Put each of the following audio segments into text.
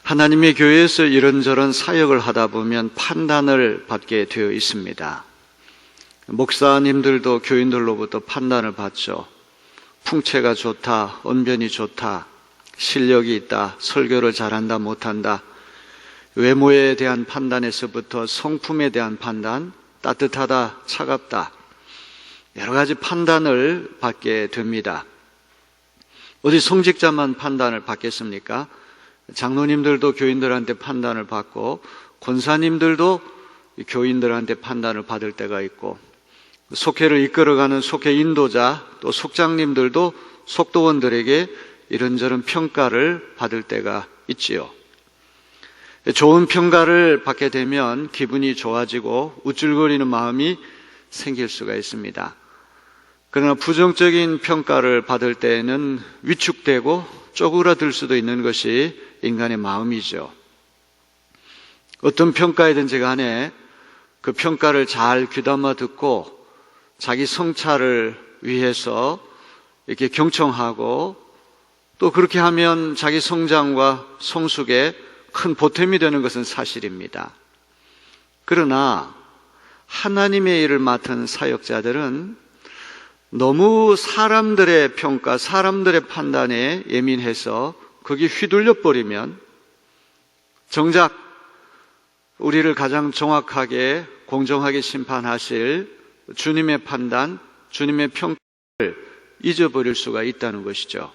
하나님의 교회에서 이런저런 사역을 하다 보면 판단을 받게 되어 있습니다. 목사님들도 교인들로부터 판단을 받죠. 풍채가 좋다, 언변이 좋다, 실력이 있다, 설교를 잘한다, 못한다, 외모에 대한 판단에서부터 성품에 대한 판단, 따뜻하다, 차갑다, 여러 가지 판단을 받게 됩니다. 어디 성직자만 판단을 받겠습니까? 장로님들도 교인들한테 판단을 받고, 권사님들도 교인들한테 판단을 받을 때가 있고, 속회를 이끌어가는 속회 인도자, 또 속장님들도 속도원들에게 이런저런 평가를 받을 때가 있지요. 좋은 평가를 받게 되면 기분이 좋아지고 우쭐거리는 마음이 생길 수가 있습니다. 그러나 부정적인 평가를 받을 때에는 위축되고 쪼그라들 수도 있는 것이 인간의 마음이죠. 어떤 평가이든지 간에 그 평가를 잘 귀담아 듣고 자기 성찰을 위해서 이렇게 경청하고, 또 그렇게 하면 자기 성장과 성숙에 큰 보탬이 되는 것은 사실입니다. 그러나 하나님의 일을 맡은 사역자들은 너무 사람들의 평가, 사람들의 판단에 예민해서 거기 휘둘려 버리면 정작 우리를 가장 정확하게 공정하게 심판하실 주님의 판단, 주님의 평가를 잊어버릴 수가 있다는 것이죠.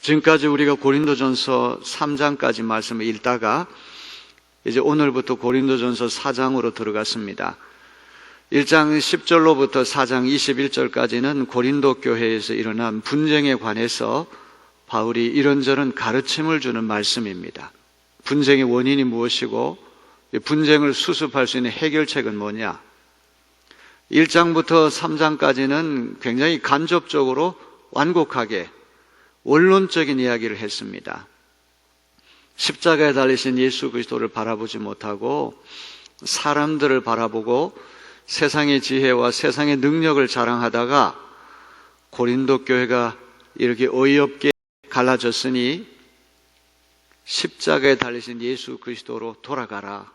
지금까지 우리가 고린도전서 3장까지 말씀을 읽다가 이제 오늘부터 고린도전서 4장으로 들어갔습니다. 1장 10절로부터 4장 21절까지는 고린도 교회에서 일어난 분쟁에 관해서 바울이 이런저런 가르침을 주는 말씀입니다. 분쟁의 원인이 무엇이고 분쟁을 수습할 수 있는 해결책은 뭐냐. 1장부터 3장까지는 굉장히 간접적으로 완곡하게 원론적인 이야기를 했습니다. 십자가에 달리신 예수 그리스도를 바라보지 못하고 사람들을 바라보고 세상의 지혜와 세상의 능력을 자랑하다가 고린도 교회가 이렇게 어이없게 갈라졌으니 십자가에 달리신 예수 그리스도로 돌아가라.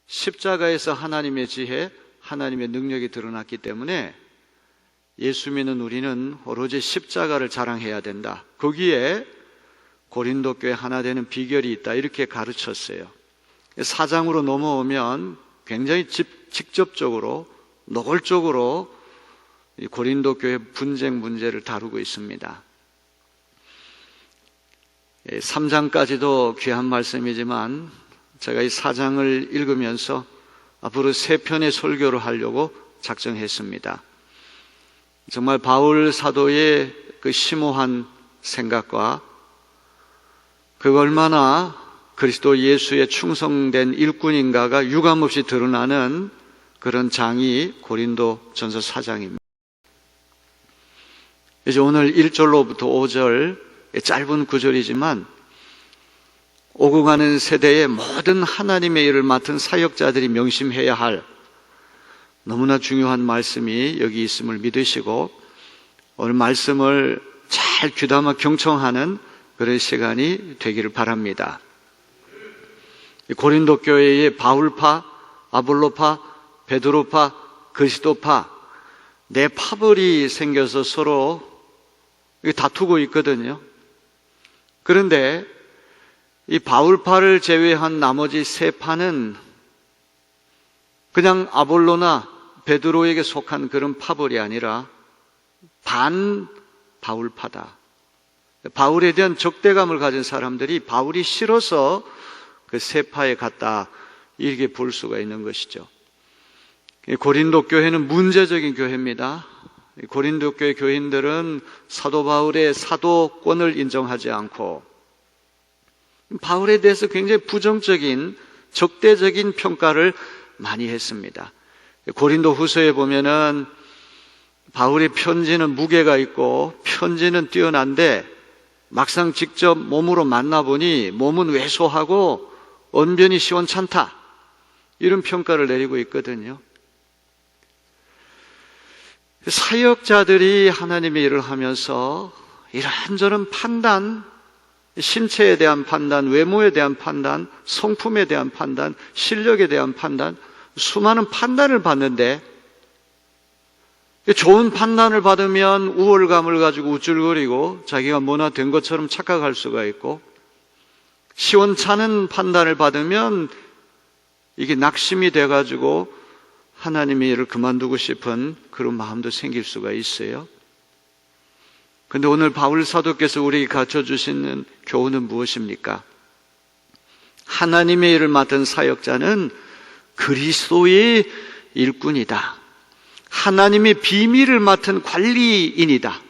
십자가에서 하나님의 지혜, 하나님의 능력이 드러났기 때문에 예수 믿는 우리는 오로지 십자가를 자랑해야 된다. 거기에 고린도 교회 하나 되는 비결이 있다. 이렇게 가르쳤어요. 4장으로 넘어오면 굉장히 직접적으로 노골적으로 고린도 교회 분쟁 문제를 다루고 있습니다. 3장까지도 귀한 말씀이지만 제가 이 4장을 읽으면서 앞으로 3편의 설교를 하려고 작정했습니다. 정말 바울 사도의 그 심오한 생각과 그 얼마나 그리스도 예수의 충성된 일꾼인가가 유감없이 드러나는 그런 장이 고린도 전서 4장입니다. 이제 오늘 1절로부터 5절 짧은 구절이지만 오고 가는 세대의 모든 하나님의 일을 맡은 사역자들이 명심해야 할 너무나 중요한 말씀이 여기 있음을 믿으시고 오늘 말씀을 잘 귀담아 경청하는 그런 시간이 되기를 바랍니다. 고린도 교회의 바울파, 아볼로파, 베드로파, 그리스도파 네 파벌이 생겨서 서로 다투고 있거든요. 그런데 이 바울파를 제외한 나머지 3파는 그냥 아볼로나 베드로에게 속한 그런 파벌이 아니라 반 바울파다. 바울에 대한 적대감을 가진 사람들이 바울이 싫어서 그 3파에 갔다, 이렇게 볼 수가 있는 것이죠. 고린도 교회는 문제적인 교회입니다. 고린도 교회 교인들은 사도 바울의 사도권을 인정하지 않고 바울에 대해서 굉장히 부정적인 적대적인 평가를 많이 했습니다. 고린도 후서에 보면은 바울의 편지는 무게가 있고 편지는 뛰어난데 막상 직접 몸으로 만나보니 몸은 왜소하고 언변이 시원찮다, 이런 평가를 내리고 있거든요. 사역자들이 하나님의 일을 하면서 이런저런 판단, 신체에 대한 판단, 외모에 대한 판단, 성품에 대한 판단, 실력에 대한 판단, 수많은 판단을 받는데 좋은 판단을 받으면 우월감을 가지고 우쭐거리고 자기가 뭐나 된 것처럼 착각할 수가 있고, 시원찮은 판단을 받으면 이게 낙심이 돼가지고 하나님의 일을 그만두고 싶은 그런 마음도 생길 수가 있어요. 그런데 오늘 바울 사도께서 우리에게 가르쳐주시는 교훈은 무엇입니까? 하나님의 일을 맡은 사역자는 그리스도의 일꾼이다. 하나님의 비밀을 맡은 관리인이다.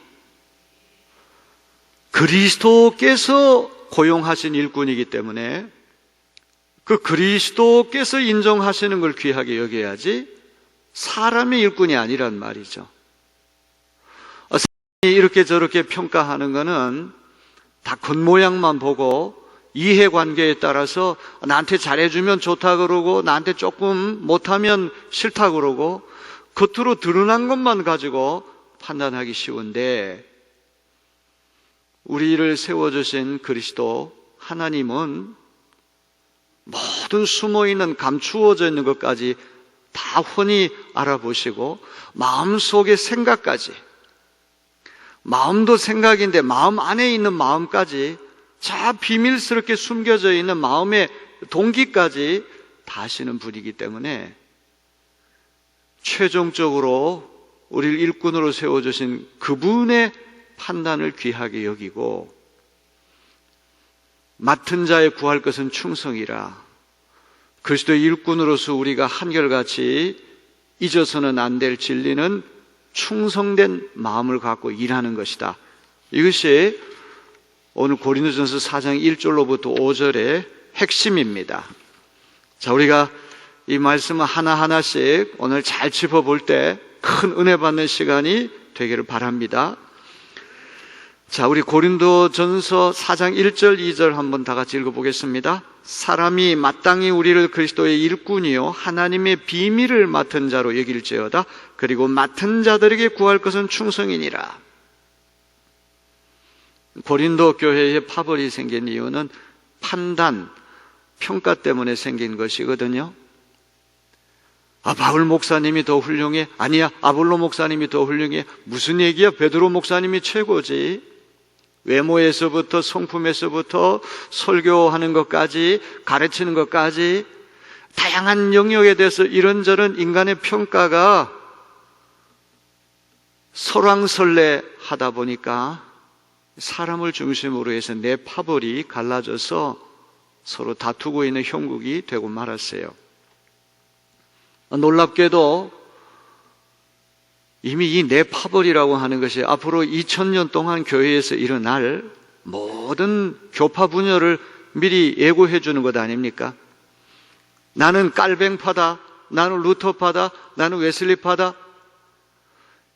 그리스도께서 고용하신 일꾼이기 때문에 그 그리스도께서 인정하시는 걸 귀하게 여겨야지 사람의 일꾼이 아니란 말이죠. 사람이 이렇게 저렇게 평가하는 거는 다 겉모양만 보고 이해관계에 따라서 나한테 잘해주면 좋다 그러고 나한테 조금 못하면 싫다 그러고 겉으로 드러난 것만 가지고 판단하기 쉬운데, 우리를 세워주신 그리스도 하나님은 모든 숨어있는 감추어져 있는 것까지 다 훤히 알아보시고 마음속의 생각까지, 마음도 생각인데 마음 안에 있는 마음까지, 자 비밀스럽게 숨겨져 있는 마음의 동기까지 다 아시는 분이기 때문에 최종적으로 우리를 일꾼으로 세워주신 그분의 판단을 귀하게 여기고, 맡은 자에 구할 것은 충성이라, 그리스도의 일꾼으로서 우리가 한결같이 잊어서는 안 될 진리는 충성된 마음을 갖고 일하는 것이다. 이것이 오늘 고린도전서 4장 1절로부터 5절의 핵심입니다. 자, 우리가 이 말씀을 하나하나씩 오늘 잘 짚어볼 때 큰 은혜 받는 시간이 되기를 바랍니다. 자, 우리 고린도전서 4장 1절 2절 한번 다 같이 읽어보겠습니다. 사람이 마땅히 우리를 그리스도의 일꾼이요 하나님의 비밀을 맡은 자로 여길지어다. 그리고 맡은 자들에게 구할 것은 충성이니라. 고린도 교회에 파벌이 생긴 이유는 판단, 평가 때문에 생긴 것이거든요. 바울 목사님이 더 훌륭해? 아니야, 아볼로 목사님이 더 훌륭해? 무슨 얘기야? 베드로 목사님이 최고지. 외모에서부터 성품에서부터 설교하는 것까지, 가르치는 것까지 다양한 영역에 대해서 이런저런 인간의 평가가 설왕설래 하다 보니까 사람을 중심으로 해서 내 파벌이 갈라져서 서로 다투고 있는 형국이 되고 말았어요. 놀랍게도 이미 이 내 파벌이라고 하는 것이 앞으로 2000년 동안 교회에서 일어날 모든 교파 분열을 미리 예고해 주는 것 아닙니까? 나는 깔뱅파다, 나는 루터파다, 나는 웨슬리파다.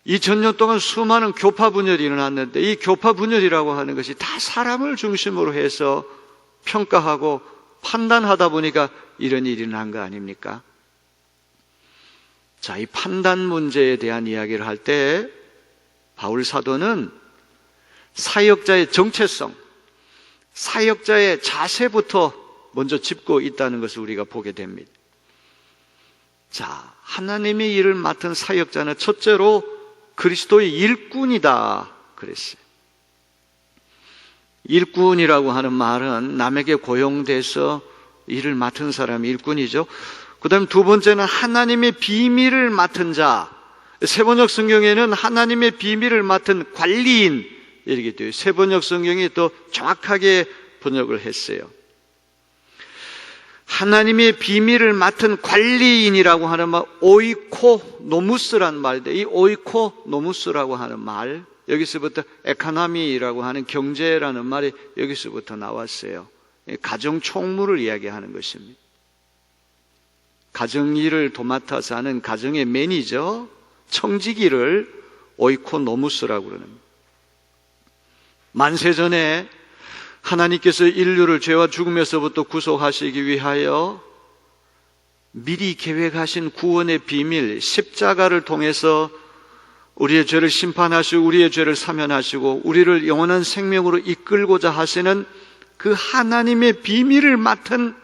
2000년 동안 수많은 교파 분열이 일어났는데 이 교파 분열이라고 하는 것이 다 사람을 중심으로 해서 평가하고 판단하다 보니까 이런 일이 일어난 거 아닙니까? 자, 이 판단 문제에 대한 이야기를 할 때 바울 사도는 사역자의 정체성, 사역자의 자세부터 먼저 짚고 있다는 것을 우리가 보게 됩니다. 자, 하나님의 일을 맡은 사역자는 첫째로 그리스도의 일꾼이다 그랬어요. 일꾼이라고 하는 말은 남에게 고용돼서 일을 맡은 사람이 일꾼이죠. 그 다음 두 번째는 하나님의 비밀을 맡은 자. 세번역 성경에는 하나님의 비밀을 맡은 관리인 이렇게 돼요. 세번역 성경이 또 정확하게 번역을 했어요. 하나님의 비밀을 맡은 관리인이라고 하는 말, 오이코노무스라는 말인데, 이 오이코노무스라고 하는 말, 여기서부터 에코노미라고 하는 경제라는 말이 여기서부터 나왔어요. 가정 총무를 이야기하는 것입니다. 가정일을 도맡아서 하는 가정의 매니저, 청지기를 오이코노무스라고 그러는 겁니다. 만세전에 하나님께서 인류를 죄와 죽음에서부터 구속하시기 위하여 미리 계획하신 구원의 비밀, 십자가를 통해서 우리의 죄를 심판하시고 우리의 죄를 사면하시고 우리를 영원한 생명으로 이끌고자 하시는 그 하나님의 비밀을 맡은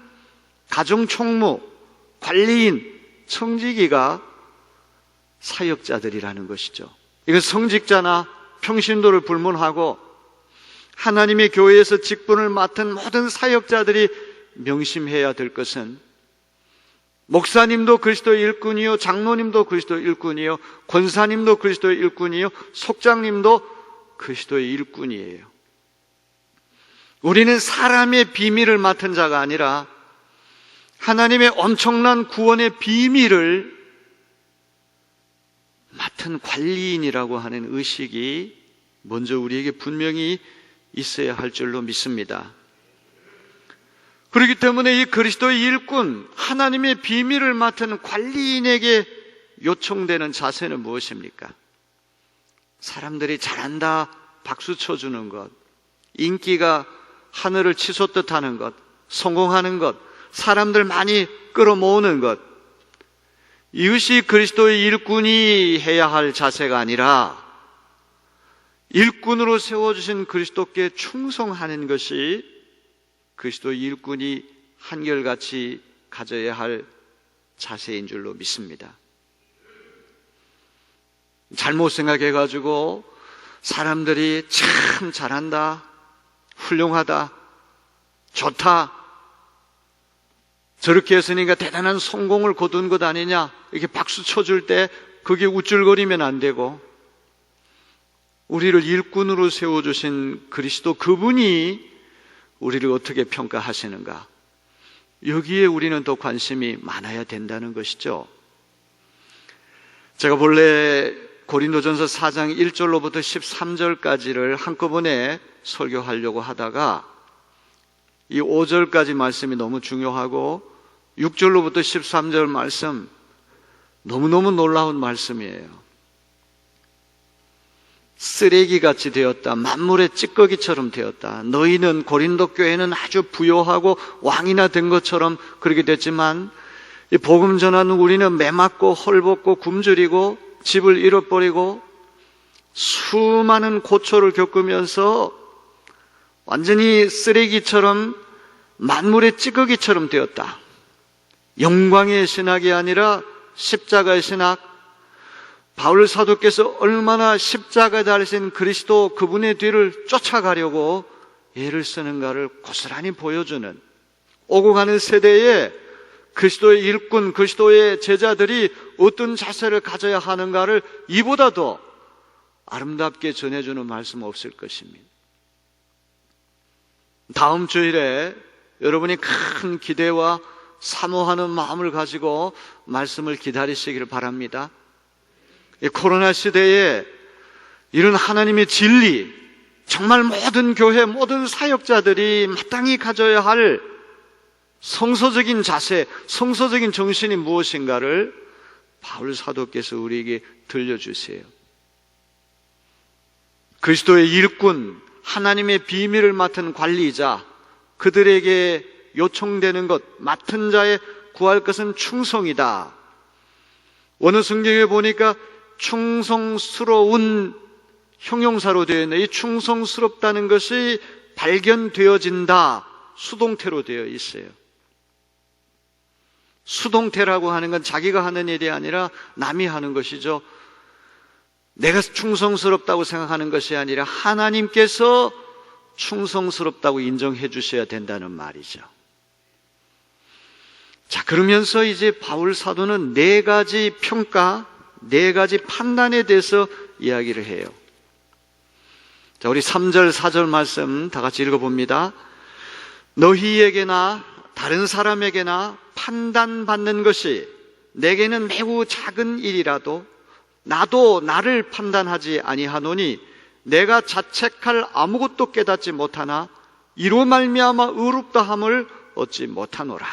가정총무, 관리인, 청지기가 사역자들이라는 것이죠. 이건 성직자나 평신도를 불문하고 하나님의 교회에서 직분을 맡은 모든 사역자들이 명심해야 될 것은 목사님도 그리스도의 일꾼이요, 장로님도 그리스도의 일꾼이요, 권사님도 그리스도의 일꾼이요, 속장님도 그리스도의 일꾼이에요. 우리는 사람의 비밀을 맡은 자가 아니라 하나님의 엄청난 구원의 비밀을 맡은 관리인이라고 하는 의식이 먼저 우리에게 분명히 있어야 할 줄로 믿습니다. 그렇기 때문에 이 그리스도의 일꾼, 하나님의 비밀을 맡은 관리인에게 요청되는 자세는 무엇입니까? 사람들이 잘한다 박수 쳐주는 것, 인기가 하늘을 치솟듯 하는 것, 성공하는 것, 사람들 많이 끌어모으는 것, 이것이 그리스도의 일꾼이 해야 할 자세가 아니라 일꾼으로 세워주신 그리스도께 충성하는 것이 그리스도의 일꾼이 한결같이 가져야 할 자세인 줄로 믿습니다. 잘못 생각해가지고 사람들이 참 잘한다, 훌륭하다, 좋다, 저렇게 했으니까 대단한 성공을 거둔 것 아니냐, 이렇게 박수 쳐줄 때 그게 우쭐거리면 안 되고, 우리를 일꾼으로 세워주신 그리스도 그분이 우리를 어떻게 평가하시는가, 여기에 우리는 더 관심이 많아야 된다는 것이죠. 제가 본래 고린도전서 4장 1절로부터 13절까지를 한꺼번에 설교하려고 하다가 이 5절까지 말씀이 너무 중요하고 6절로부터 13절 말씀 너무너무 놀라운 말씀이에요. 쓰레기같이 되었다, 만물의 찌꺼기처럼 되었다. 너희는, 고린도 교회는 아주 부요하고 왕이나 된 것처럼 그렇게 됐지만 이 복음 전하는 우리는 매맞고 헐벗고 굶주리고 집을 잃어버리고 수많은 고초를 겪으면서 완전히 쓰레기처럼 만물의 찌꺼기처럼 되었다. 영광의 신학이 아니라 십자가의 신학, 바울 사도께서 얼마나 십자가에 달리신 그리스도 그분의 뒤를 쫓아가려고 애를 쓰는가를 고스란히 보여주는, 오고 가는 세대에 그리스도의 일꾼, 그리스도의 제자들이 어떤 자세를 가져야 하는가를 이보다 더 아름답게 전해주는 말씀 없을 것입니다. 다음 주일에 여러분이 큰 기대와 사모하는 마음을 가지고 말씀을 기다리시기를 바랍니다. 이 코로나 시대에 이런 하나님의 진리, 정말 모든 교회, 모든 사역자들이 마땅히 가져야 할 성서적인 자세, 성서적인 정신이 무엇인가를 바울 사도께서 우리에게 들려주세요. 그리스도의 일꾼, 하나님의 비밀을 맡은 관리자, 그들에게 요청되는 것, 맡은 자의 구할 것은 충성이다. 어느 성경에 보니까 충성스러운 형용사로 되어 있는 이 충성스럽다는 것이 발견되어진다, 수동태로 되어 있어요. 수동태라고 하는 건 자기가 하는 일이 아니라 남이 하는 것이죠. 내가 충성스럽다고 생각하는 것이 아니라 하나님께서 충성스럽다고 인정해 주셔야 된다는 말이죠. 자, 그러면서 이제 바울 사도는 네 가지 평가, 네 가지 판단에 대해서 이야기를 해요. 자, 우리 3절, 4절 말씀 다 같이 읽어봅니다. 너희에게나 다른 사람에게나 판단받는 것이 내게는 매우 작은 일이라도 나도 나를 판단하지 아니하노니 내가 자책할 아무것도 깨닫지 못하나 이로 말미암아 의롭다함을 얻지 못하노라.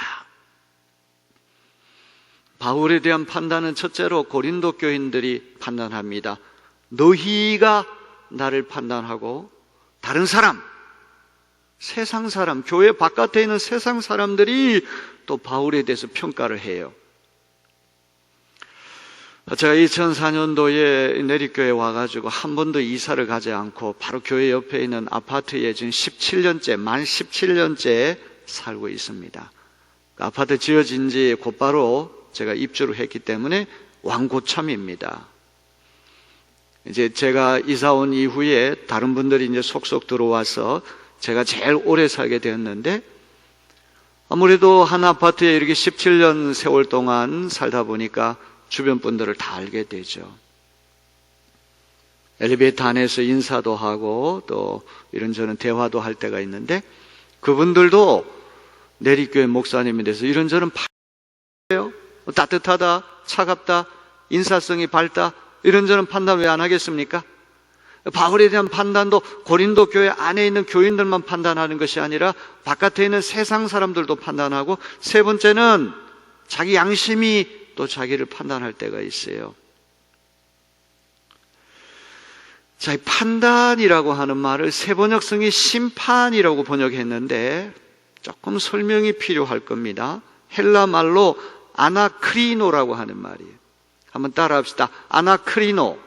바울에 대한 판단은 첫째로 고린도 교인들이 판단합니다. 너희가 나를 판단하고 다른 사람, 세상 사람, 교회 바깥에 있는 세상 사람들이 또 바울에 대해서 평가를 해요. 제가 2004년도에 내리교회 와가지고 한 번도 이사를 가지 않고 바로 교회 옆에 있는 아파트에 지금 만 17년째 살고 있습니다. 그 아파트 지어진 지 곧바로 제가 입주를 했기 때문에 완고참입니다. 이제 제가 이사 온 이후에 다른 분들이 이제 속속 들어와서 제가 제일 오래 살게 되었는데, 아무래도 한 아파트에 이렇게 17년 세월 동안 살다 보니까 주변 분들을 다 알게 되죠. 엘리베이터 안에서 인사도 하고 또 이런저런 대화도 할 때가 있는데, 그분들도 내리교회 목사님에 대해서 이런저런 판단해요. 따뜻하다, 차갑다, 인사성이 밝다, 이런저런 판단 왜 안 하겠습니까? 바울에 대한 판단도 고린도 교회 안에 있는 교인들만 판단하는 것이 아니라 바깥에 있는 세상 사람들도 판단하고, 세 번째는 자기 양심이 또 자기를 판단할 때가 있어요. 자, 이 판단이라고 하는 말을 세번역성이 심판이라고 번역했는데 조금 설명이 필요할 겁니다. 헬라 말로 아나크리노라고 하는 말이에요. 한번 따라합시다. 아나크리노.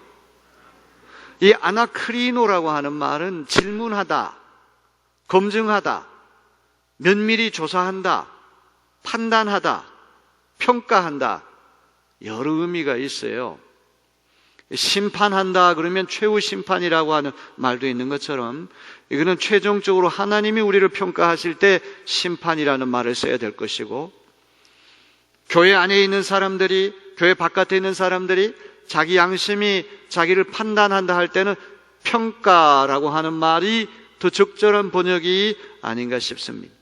이 아나크리노라고 하는 말은 질문하다, 검증하다, 면밀히 조사한다, 판단하다, 평가한다, 여러 의미가 있어요. 심판한다 그러면 최후 심판이라고 하는 말도 있는 것처럼, 이거는 최종적으로 하나님이 우리를 평가하실 때 심판이라는 말을 써야 될 것이고, 교회 안에 있는 사람들이, 교회 바깥에 있는 사람들이 자기 양심이 자기를 판단한다 할 때는 평가라고 하는 말이 더 적절한 번역이 아닌가 싶습니다.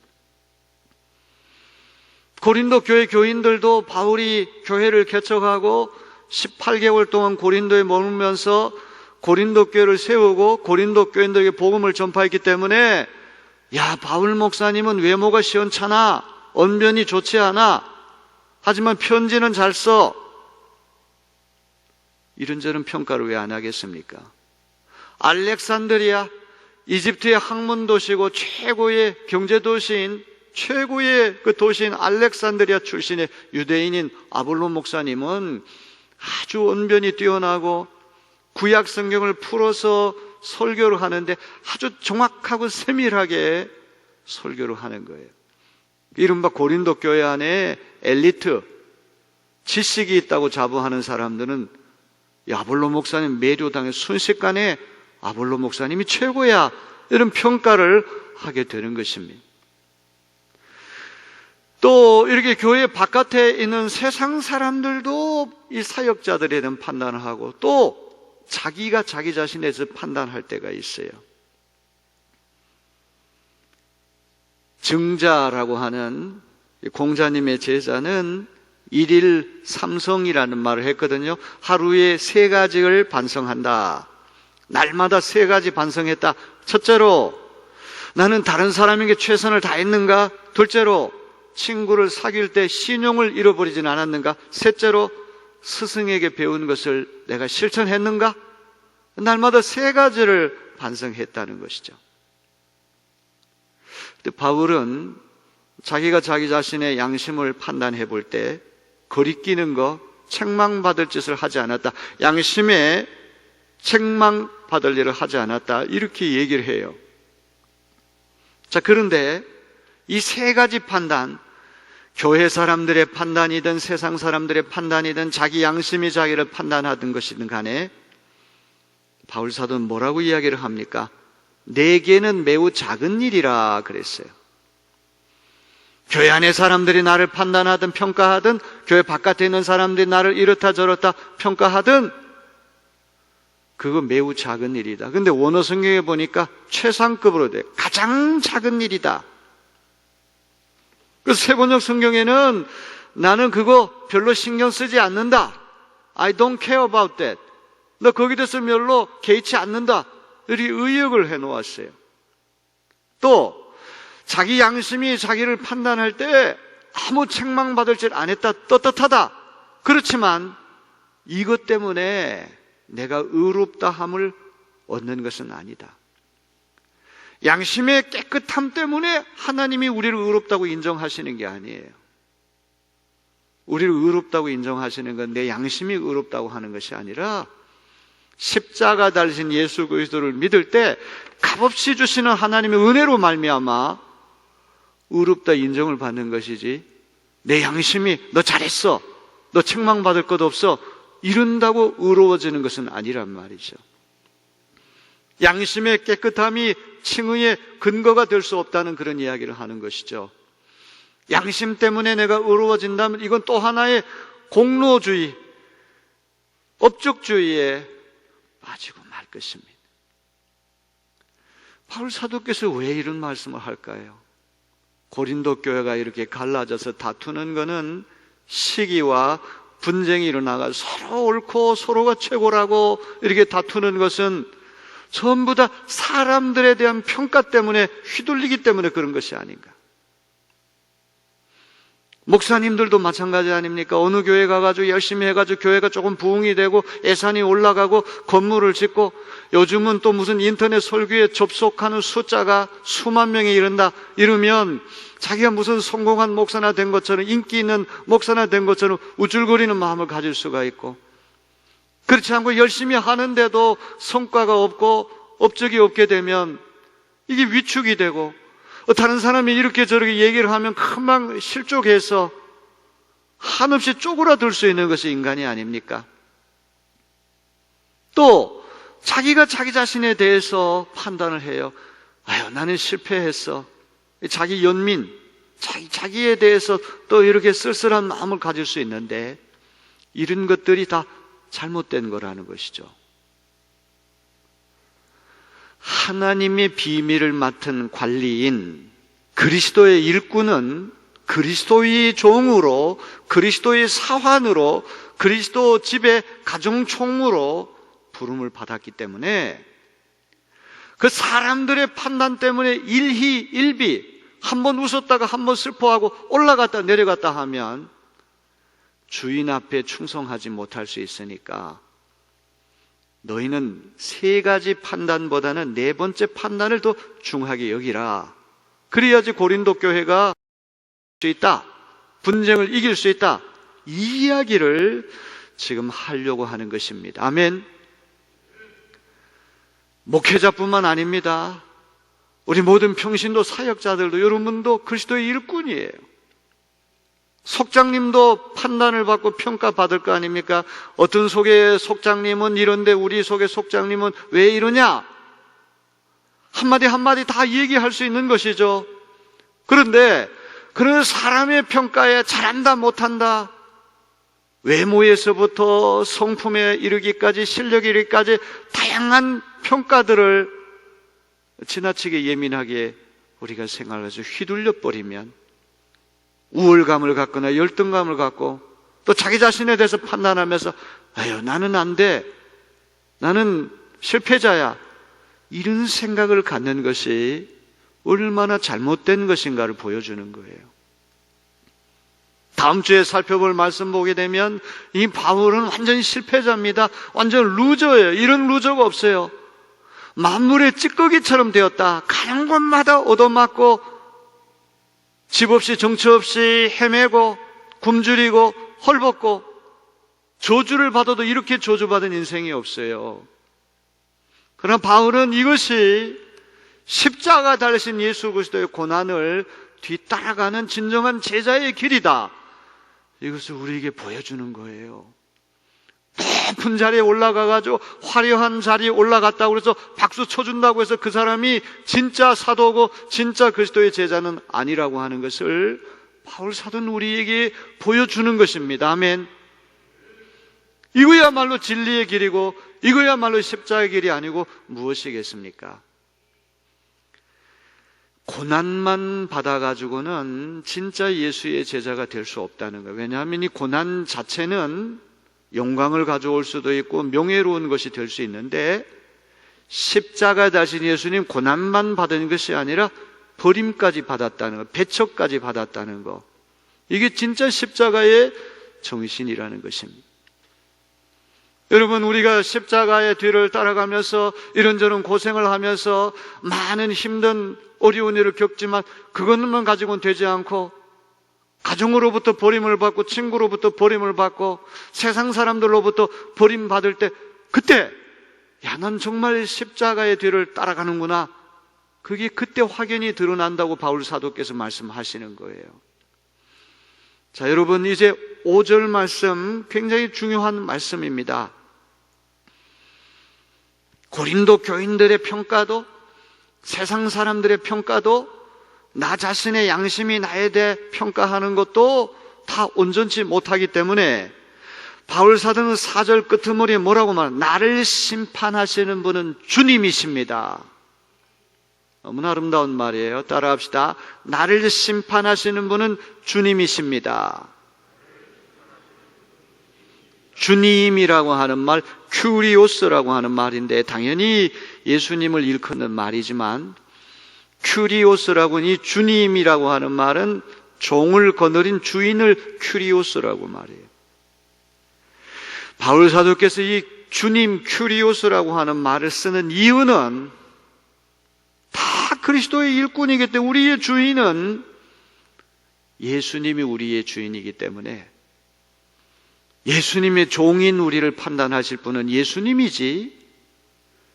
고린도 교회 교인들도 바울이 교회를 개척하고 18개월 동안 고린도에 머물면서 고린도 교회를 세우고 고린도 교인들에게 복음을 전파했기 때문에, 야, 바울 목사님은 외모가 시원찮아, 언변이 좋지 않아, 하지만 편지는 잘 써, 이런저런 평가를 왜 안 하겠습니까? 알렉산드리아, 이집트의 학문 도시고 최고의 경제 도시인, 최고의 그 도시인 알렉산드리아 출신의 유대인인 아볼로 목사님은 아주 언변이 뛰어나고 구약 성경을 풀어서 설교를 하는데 아주 정확하고 세밀하게 설교를 하는 거예요. 이른바 고린도 교회 안에 엘리트, 지식이 있다고 자부하는 사람들은 아볼로 목사님 매료당해 순식간에 아볼로 목사님이 최고야, 이런 평가를 하게 되는 것입니다. 또 이렇게 교회 바깥에 있는 세상 사람들도 이 사역자들에 대한 판단을 하고, 또 자기가 자기 자신에 대해서 판단할 때가 있어요. 증자라고 하는 공자님의 제자는 일일 삼성이라는 말을 했거든요. 하루에 3가지를 반성한다. 날마다 3가지 반성했다. 첫째로, 나는 다른 사람에게 최선을 다했는가? 둘째로, 친구를 사귈 때 신용을 잃어버리진 않았는가? 셋째로, 스승에게 배운 것을 내가 실천했는가? 날마다 3가지를 반성했다는 것이죠. 근데 바울은 자기가 자기 자신의 양심을 판단해 볼 때 거리끼는 거, 책망받을 짓을 하지 않았다, 양심에 책망받을 일을 하지 않았다, 이렇게 얘기를 해요. 자, 그런데 이 3가지 판단, 교회 사람들의 판단이든 세상 사람들의 판단이든 자기 양심이 자기를 판단하던 것이든 간에 바울 사도는 뭐라고 이야기를 합니까? 내게는 매우 작은 일이라 그랬어요. 교회 안에 사람들이 나를 판단하든 평가하든, 교회 바깥에 있는 사람들이 나를 이렇다 저렇다 평가하든, 그거 매우 작은 일이다. 근데 원어 성경에 보니까 최상급으로 돼. 가장 작은 일이다. 그 세번역 성경에는 나는 그거 별로 신경 쓰지 않는다. I don't care about that. 나 거기에 대해서 별로 개의치 않는다. 이렇게 의역을 해놓았어요. 또 자기 양심이 자기를 판단할 때 아무 책망받을 짓 안 했다, 떳떳하다. 그렇지만 이것 때문에 내가 의롭다함을 얻는 것은 아니다. 양심의 깨끗함 때문에 하나님이 우리를 의롭다고 인정하시는 게 아니에요. 우리를 의롭다고 인정하시는 건 내 양심이 의롭다고 하는 것이 아니라 십자가 달리신 예수 그리스도를 믿을 때 값없이 주시는 하나님의 은혜로 말미암아 의롭다 인정을 받는 것이지, 내 양심이 너 잘했어, 너 책망받을 것 없어 이런다고 의로워지는 것은 아니란 말이죠. 양심의 깨끗함이 칭의의 근거가 될 수 없다는 그런 이야기를 하는 것이죠. 양심 때문에 내가 의로워진다면 이건 또 하나의 공로주의, 업적주의에 빠지고 말 것입니다. 바울 사도께서 왜 이런 말씀을 할까요? 고린도 교회가 이렇게 갈라져서 다투는 것은 시기와 분쟁이 일어나가 서로 옳고 서로가 최고라고 이렇게 다투는 것은 전부 다 사람들에 대한 평가 때문에 휘둘리기 때문에 그런 것이 아닌가. 목사님들도 마찬가지 아닙니까? 어느 교회 가가지고 열심히 해가지고 교회가 조금 부흥이 되고 예산이 올라가고 건물을 짓고, 요즘은 또 무슨 인터넷 설교에 접속하는 숫자가 수만 명에 이른다 이러면 자기가 무슨 성공한 목사나 된 것처럼, 인기 있는 목사나 된 것처럼 우쭐거리는 마음을 가질 수가 있고, 그렇지 않고 열심히 하는데도 성과가 없고 업적이 없게 되면 이게 위축이 되고, 다른 사람이 이렇게 저렇게 얘기를 하면 금방 실족해서 한없이 쪼그라들 수 있는 것이 인간이 아닙니까? 또 자기가 자기 자신에 대해서 판단을 해요. 아유, 나는 실패했어. 자기 연민, 자기에 대해서 또 이렇게 쓸쓸한 마음을 가질 수 있는데, 이런 것들이 다 잘못된 거라는 것이죠. 하나님의 비밀을 맡은 관리인 그리스도의 일꾼은 그리스도의 종으로, 그리스도의 사환으로, 그리스도 집의 가정총무로 부름을 받았기 때문에 그 사람들의 판단 때문에 일희일비, 한번 웃었다가 한번 슬퍼하고 올라갔다 내려갔다 하면 주인 앞에 충성하지 못할 수 있으니까, 너희는 세 가지 판단보다는 네 번째 판단을 더 중하게 여기라. 그래야지 고린도 교회가 수 있다, 분쟁을 이길 수 있다, 이 이야기를 지금 하려고 하는 것입니다. 아멘. 목회자뿐만 아닙니다. 우리 모든 평신도 사역자들도, 여러분도 그리스도의 일꾼이에요. 속장님도 판단을 받고 평가받을 거 아닙니까? 어떤 속의 속장님은 이런데 우리 속의 속장님은 왜 이러냐? 한마디 한마디 다 얘기할 수 있는 것이죠. 그런데 그런 사람의 평가에 잘한다 못한다, 외모에서부터 성품에 이르기까지 실력에 이르기까지 다양한 평가들을 지나치게 예민하게 우리가 생각해서 휘둘려 버리면 우월감을 갖거나 열등감을 갖고 또 자기 자신에 대해서 판단하면서 아유, 나는 안 돼, 나는 실패자야, 이런 생각을 갖는 것이 얼마나 잘못된 것인가를 보여주는 거예요. 다음 주에 살펴볼 말씀 보게 되면 이 바울은 완전 실패자입니다. 완전 루저예요. 이런 루저가 없어요. 만물의 찌꺼기처럼 되었다. 가는 곳마다 얻어맞고 집 없이 정처 없이 헤매고 굶주리고 헐벗고, 저주를 받아도 이렇게 저주받은 인생이 없어요. 그러나 바울은 이것이 십자가 달리신 예수 그리스도의 고난을 뒤따라가는 진정한 제자의 길이다, 이것을 우리에게 보여주는 거예요. 높은 자리에 올라가가지고 화려한 자리에 올라갔다고 해서 박수 쳐준다고 해서 그 사람이 진짜 사도고 진짜 그리스도의 제자는 아니라고 하는 것을 바울 사도는 우리에게 보여주는 것입니다. 아멘. 이거야말로 진리의 길이고 이거야말로 십자가의 길이 아니고 무엇이겠습니까? 고난만 받아가지고는 진짜 예수의 제자가 될 수 없다는 거예요. 왜냐하면 이 고난 자체는 영광을 가져올 수도 있고 명예로운 것이 될 수 있는데, 십자가 달리신 예수님 고난만 받은 것이 아니라 버림까지 받았다는 것, 배척까지 받았다는 것, 이게 진짜 십자가의 정신이라는 것입니다. 여러분, 우리가 십자가의 뒤를 따라가면서 이런저런 고생을 하면서 많은 힘든 어려운 일을 겪지만 그것만 가지고는 되지 않고 가정으로부터 버림을 받고 친구로부터 버림을 받고 세상 사람들로부터 버림받을 때 그때 야, 난 정말 십자가의 뒤를 따라가는구나. 그게 그때 확연히 드러난다고 바울 사도께서 말씀하시는 거예요. 자, 여러분 이제 5절 말씀 굉장히 중요한 말씀입니다. 고린도 교인들의 평가도 세상 사람들의 평가도 나 자신의 양심이 나에 대해 평가하는 것도 다 온전치 못하기 때문에 바울 사도는 4절 끄트머리에 뭐라고 말하나? 나를 심판하시는 분은 주님이십니다. 너무나 아름다운 말이에요. 따라합시다. 나를 심판하시는 분은 주님이십니다. 주님이라고 하는 말, 큐리오스라고 하는 말인데 당연히 예수님을 일컫는 말이지만 큐리오스라고 이 주님이라고 하는 말은 종을 거느린 주인을 큐리오스라고 말해요. 바울 사도께서 이 주님 큐리오스라고 하는 말을 쓰는 이유는 다 그리스도의 일꾼이기 때문에 우리의 주인은 예수님이 우리의 주인이기 때문에 예수님의 종인 우리를 판단하실 분은 예수님이지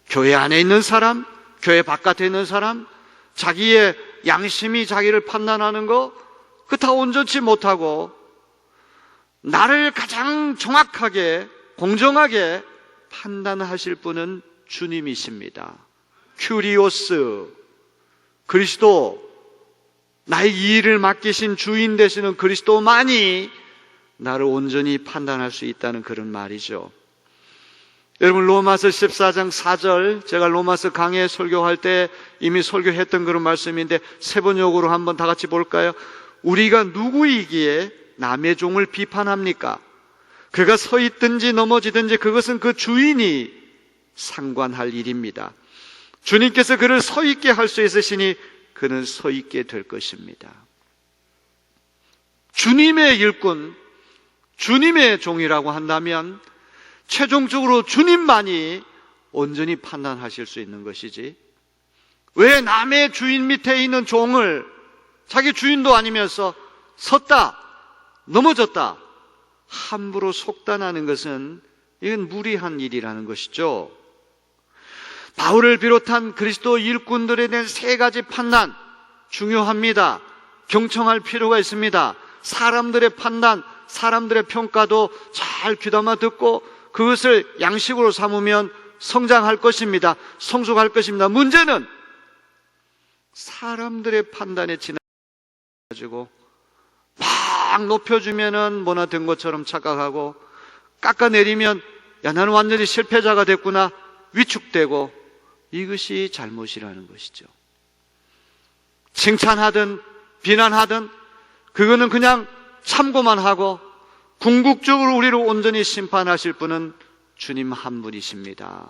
교회 안에 있는 사람, 교회 바깥에 있는 사람, 자기의 양심이 자기를 판단하는 거 그 다 온전치 못하고 나를 가장 정확하게 공정하게 판단하실 분은 주님이십니다. 큐리오스, 그리스도, 나의 이 일을 맡기신 주인 되시는 그리스도만이 나를 온전히 판단할 수 있다는 그런 말이죠. 여러분 로마서 14장 4절 제가 로마서 강해 설교할 때 이미 설교했던 그런 말씀인데 세 번역으로 한번 다 같이 볼까요? 우리가 누구이기에 남의 종을 비판합니까? 그가 서 있든지 넘어지든지 그것은 그 주인이 상관할 일입니다. 주님께서 그를 서 있게 할 수 있으시니 그는 서 있게 될 것입니다. 주님의 일꾼, 주님의 종이라고 한다면 최종적으로 주님만이 온전히 판단하실 수 있는 것이지 왜 남의 주인 밑에 있는 종을 자기 주인도 아니면서 섰다, 넘어졌다 함부로 속단하는 것은 이건 무리한 일이라는 것이죠. 바울을 비롯한 그리스도 일꾼들에 대한 세 가지 판단 중요합니다. 경청할 필요가 있습니다. 사람들의 판단, 사람들의 평가도 잘 귀담아 듣고 그것을 양식으로 삼으면 성장할 것입니다. 성숙할 것입니다. 문제는 사람들의 판단에 지나가지고 막 높여주면은 뭐나 된 것처럼 착각하고 깎아내리면 야 나는 완전히 실패자가 됐구나 위축되고 이것이 잘못이라는 것이죠. 칭찬하든 비난하든 그거는 그냥 참고만 하고 궁극적으로 우리를 온전히 심판하실 분은 주님 한 분이십니다.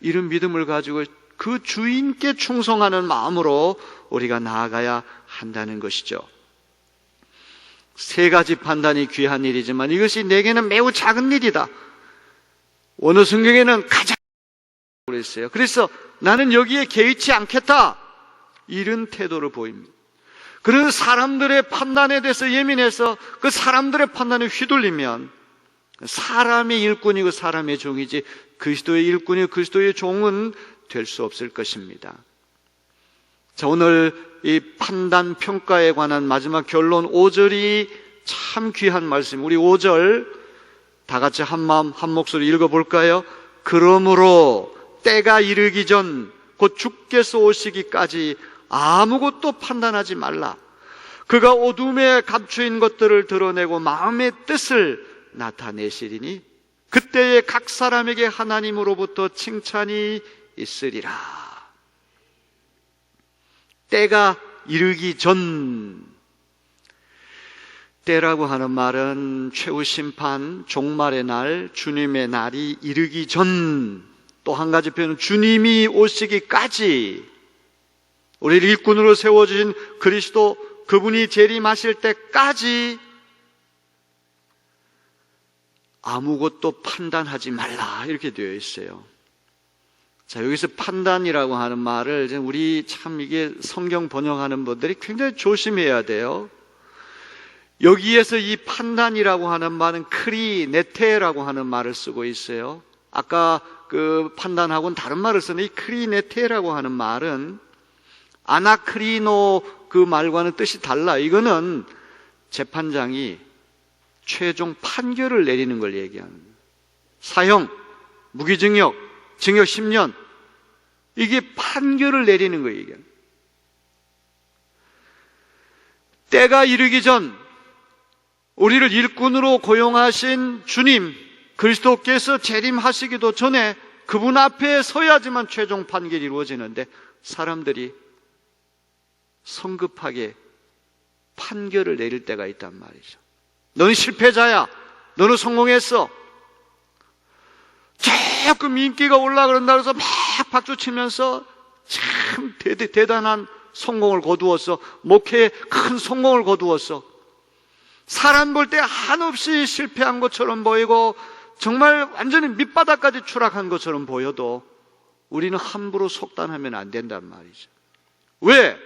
이런 믿음을 가지고 그 주인께 충성하는 마음으로 우리가 나아가야 한다는 것이죠. 세 가지 판단이 귀한 일이지만 이것이 내게는 매우 작은 일이다. 어느 성경에는 가장 그랬어요. 그래서 나는 여기에 개의치 않겠다. 이런 태도를 보입니다. 그런 사람들의 판단에 대해서 예민해서 그 사람들의 판단에 휘둘리면 사람의 일꾼이고 사람의 종이지 그리스도의 일꾼이고 그리스도의 종은 될 수 없을 것입니다. 자, 오늘 이 판단 평가에 관한 마지막 결론 5절이 참 귀한 말씀. 우리 5절 다 같이 한 마음 한 목소리 읽어볼까요? 그러므로 때가 이르기 전 곧 주께서 오시기까지 아무것도 판단하지 말라. 그가 어둠에 감추인 것들을 드러내고 마음의 뜻을 나타내시리니 그때에 각 사람에게 하나님으로부터 칭찬이 있으리라. 때가 이르기 전, 때라고 하는 말은 최후 심판, 종말의 날, 주님의 날이 이르기 전, 또 한 가지 표현은 주님이 오시기까지 우리를 일꾼으로 세워주신 그리스도 그분이 재림하실 때까지 아무것도 판단하지 말라 이렇게 되어 있어요. 자, 여기서 판단이라고 하는 말을 우리 참 이게 성경 번역하는 분들이 굉장히 조심해야 돼요. 여기에서 이 판단이라고 하는 말은 크리네테라고 하는 말을 쓰고 있어요. 아까 그 판단하고는 다른 말을 쓰는 이 크리네테라고 하는 말은 아나크리노 그 말과는 뜻이 달라. 이거는 재판장이 최종 판결을 내리는 걸 얘기하는 거예요. 사형, 무기징역, 징역 10년, 이게 판결을 내리는 거예요. 이게. 때가 이르기 전 우리를 일꾼으로 고용하신 주님 그리스도께서 재림하시기도 전에 그분 앞에 서야지만 최종 판결이 이루어지는데 사람들이 성급하게 판결을 내릴 때가 있단 말이죠. 너는 실패자야. 너는 성공했어. 조금 인기가 올라그런다 그래서 막 박수치면서 참 대단한 성공을 거두었어. 목회에 큰 성공을 거두었어. 사람 볼 때 한없이 실패한 것처럼 보이고 정말 완전히 밑바닥까지 추락한 것처럼 보여도 우리는 함부로 속단하면 안 된단 말이죠. 왜?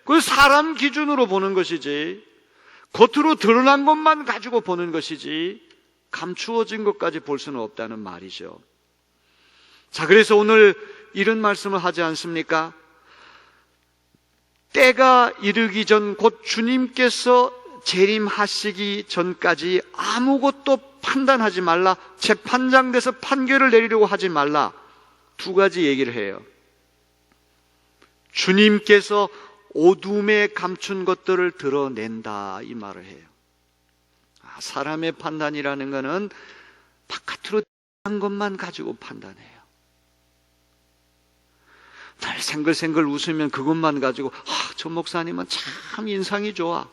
그 사람 기준으로 보는 것이지 겉으로 드러난 것만 가지고 보는 것이지 감추어진 것까지 볼 수는 없다는 말이죠. 자, 그래서 오늘 이런 말씀을 하지 않습니까? 때가 이르기 전 곧 주님께서 재림하시기 전까지 아무것도 판단하지 말라. 재판장 돼서 판결을 내리려고 하지 말라. 두 가지 얘기를 해요. 주님께서 어둠에 감춘 것들을 드러낸다, 이 말을 해요. 사람의 판단이라는 것은 바깥으로 한 것만 가지고 판단해요. 날 생글생글 웃으면 그것만 가지고 저 목사님은 참 인상이 좋아.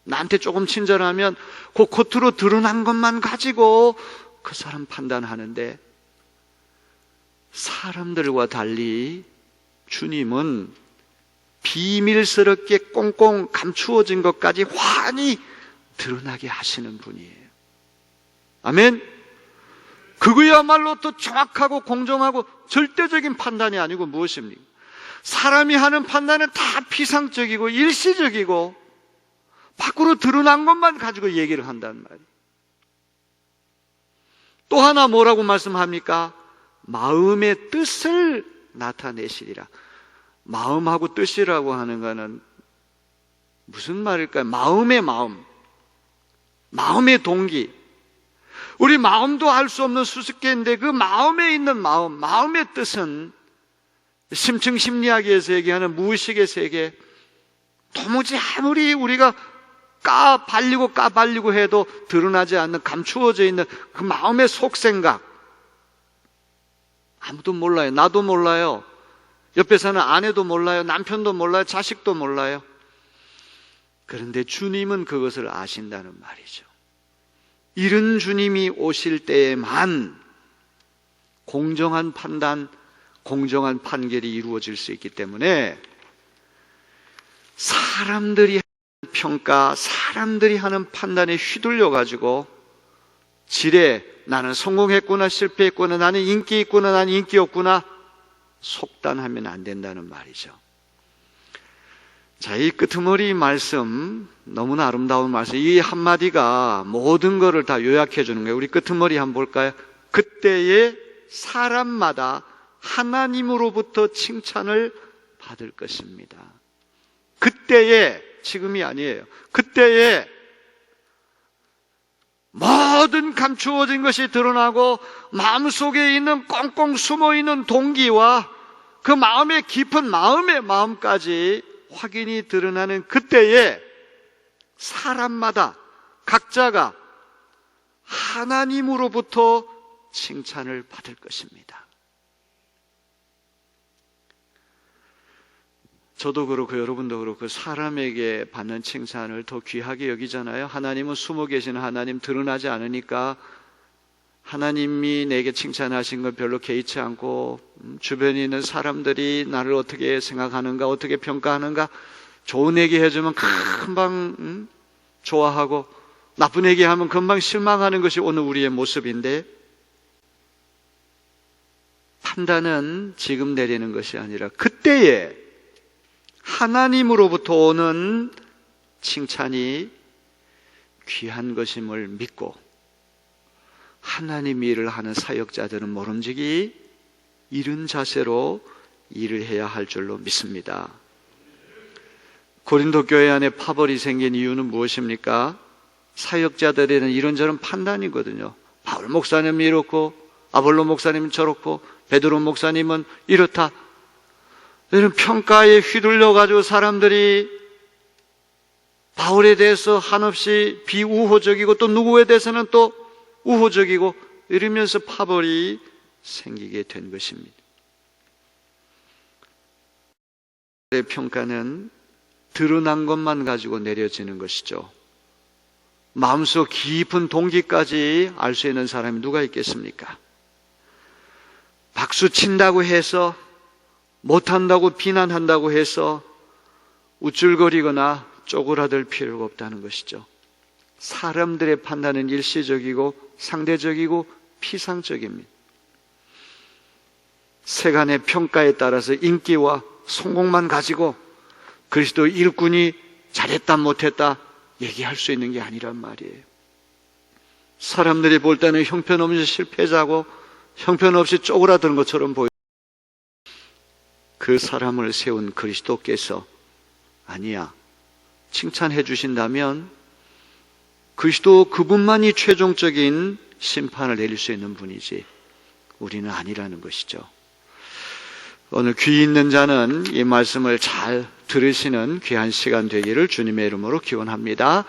나한테 조금 친절하면 그 겉으로 드러난 것만 가지고 그 사람 판단하는데 사람들과 달리 주님은 비밀스럽게 꽁꽁 감추어진 것까지 환히 드러나게 하시는 분이에요. 아멘. 그거야말로 또 정확하고 공정하고 절대적인 판단이 아니고 무엇입니까? 사람이 하는 판단은 다 피상적이고 일시적이고 밖으로 드러난 것만 가지고 얘기를 한단 말이에요. 또 하나 뭐라고 말씀합니까? 마음의 뜻을 나타내시리라. 마음하고 뜻이라고 하는 것은 무슨 말일까요? 마음의 마음, 마음의 동기. 우리 마음도 알 수 없는 수수께끼인데 그 마음에 있는 마음, 마음의 뜻은 심층 심리학에서 얘기하는 무의식의 세계, 도무지 아무리 우리가 까발리고 해도 드러나지 않는 감추어져 있는 그 마음의 속생각. 아무도 몰라요. 나도 몰라요. 옆에 사는 아내도 몰라요. 남편도 몰라요. 자식도 몰라요. 그런데 주님은 그것을 아신다는 말이죠. 이른 주님이 오실 때에만 공정한 판단, 공정한 판결이 이루어질 수 있기 때문에 사람들이 하는 평가, 사람들이 하는 판단에 휘둘려 가지고 지레 나는 성공했구나, 실패했구나, 나는 인기 있구나, 나는 인기 없구나 속단하면 안 된다는 말이죠. 자, 이 끄트머리 말씀, 너무나 아름다운 말씀. 이 한마디가 모든 것을 다 요약해 주는 거예요. 우리 끄트머리 한번 볼까요? 그때에 사람마다 하나님으로부터 칭찬을 받을 것입니다. 그때에, 지금이 아니에요. 그때에 모든 감추어진 것이 드러나고 마음속에 있는 꽁꽁 숨어있는 동기와 그 마음의 깊은 마음의 마음까지 확인이 드러나는 그때에 사람마다 각자가 하나님으로부터 칭찬을 받을 것입니다. 저도 그렇고 여러분도 그렇고 사람에게 받는 칭찬을 더 귀하게 여기잖아요. 하나님은 숨어 계시는 하나님, 드러나지 않으니까 하나님이 내게 칭찬하신 걸 별로 개의치 않고 주변에 있는 사람들이 나를 어떻게 생각하는가, 어떻게 평가하는가, 좋은 얘기 해주면 금방 좋아하고 나쁜 얘기 하면 금방 실망하는 것이 오늘 우리의 모습인데, 판단은 지금 내리는 것이 아니라 그때에 하나님으로부터 오는 칭찬이 귀한 것임을 믿고 하나님의 일을 하는 사역자들은 모름지기 이른 자세로 일을 해야 할 줄로 믿습니다. 고린도 교회 안에 파벌이 생긴 이유는 무엇입니까? 사역자들에는 이런저런 판단이거든요. 바울 목사님은 이렇고 아볼로 목사님은 저렇고 베드로 목사님은 이렇다. 이런 평가에 휘둘려가지고 사람들이 바울에 대해서 한없이 비우호적이고 또 누구에 대해서는 또 우호적이고 이러면서 파벌이 생기게 된 것입니다. 평가는 드러난 것만 가지고 내려지는 것이죠. 마음속 깊은 동기까지 알 수 있는 사람이 누가 있겠습니까? 박수 친다고 해서 못한다고 비난한다고 해서 우쭐거리거나 쪼그라들 필요가 없다는 것이죠. 사람들의 판단은 일시적이고 상대적이고 피상적입니다. 세간의 평가에 따라서 인기와 성공만 가지고 그리스도 일꾼이 잘했다 못했다 얘기할 수 있는 게 아니란 말이에요. 사람들이 볼 때는 형편없이 실패자고 형편없이 쪼그라드는 것처럼 보여요. 그 사람을 세운 그리스도께서 아니야, 칭찬해 주신다면 그리스도 그분만이 최종적인 심판을 내릴 수 있는 분이지 우리는 아니라는 것이죠. 오늘 귀 있는 자는 이 말씀을 잘 들으시는 귀한 시간 되기를 주님의 이름으로 기원합니다.